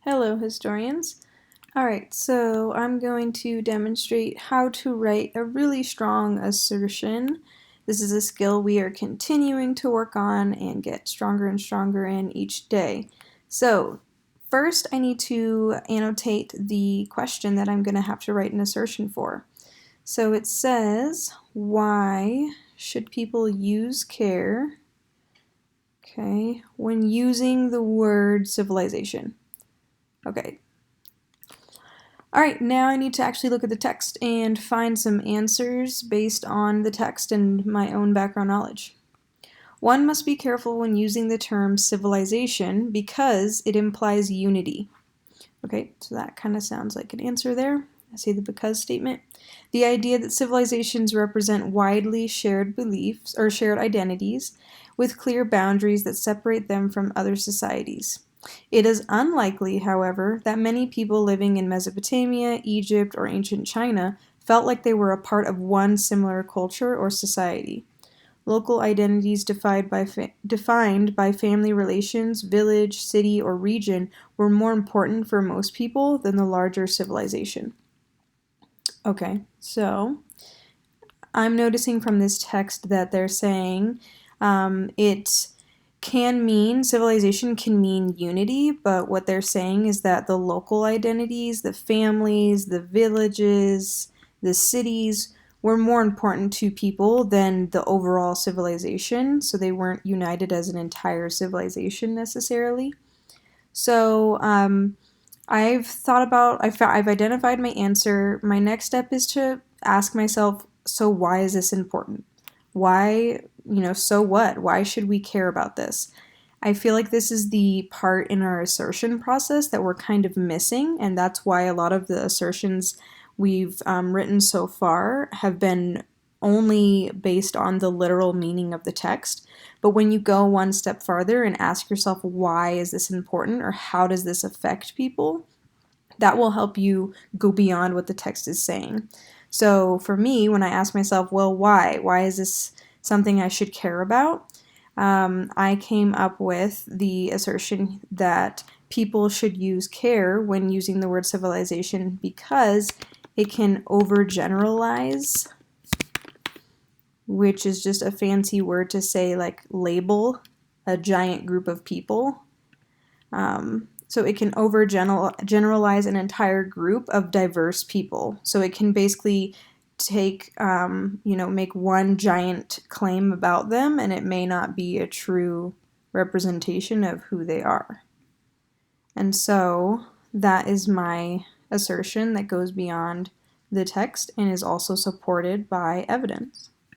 Hello, historians. Alright, so I'm going to demonstrate how to write a really strong assertion. This is a skill we are continuing to work on and get stronger and stronger in each day. So, first I need to annotate the question that I'm going to have to write an assertion for. So it says, why should people use care, when using the word civilization? Okay. Alright, now I need to actually look at the text and find some answers based on the text and my own background knowledge. One must be careful when using the term civilization because it implies unity. Okay, so that kind of sounds like an answer there. I see the because statement. The idea that civilizations represent widely shared beliefs or shared identities with clear boundaries that separate them from other societies. It is unlikely, however, that many people living in Mesopotamia, Egypt, or ancient China felt like they were a part of one similar culture or society. Local identities defined by family relations, village, city, or region were more important for most people than the larger civilization. Okay, so I'm noticing from this text that they're saying civilization can mean unity, but what they're saying is that the local identities, the families, the villages, the cities were more important to people than the overall civilization, so they weren't united as an entire civilization necessarily. So I've identified my answer. My next step is to ask myself, so why is this important? Why, so what? Why should we care about this? I feel like this is the part in our assertion process that we're kind of missing, and that's why a lot of the assertions we've written so far have been only based on the literal meaning of the text. But when you go one step farther and ask yourself, why is this important, or how does this affect people, that will help you go beyond what the text is saying. So for me, when I ask myself, well, why? Why is this something I should care about? I came up with the assertion that people should use care when using the word civilization because it can overgeneralize, which is just a fancy word to say like label a giant group of people. So it can overgeneralize an entire group of diverse people. So it can basically take, make one giant claim about them, and it may not be a true representation of who they are. And so that is my assertion that goes beyond the text and is also supported by evidence.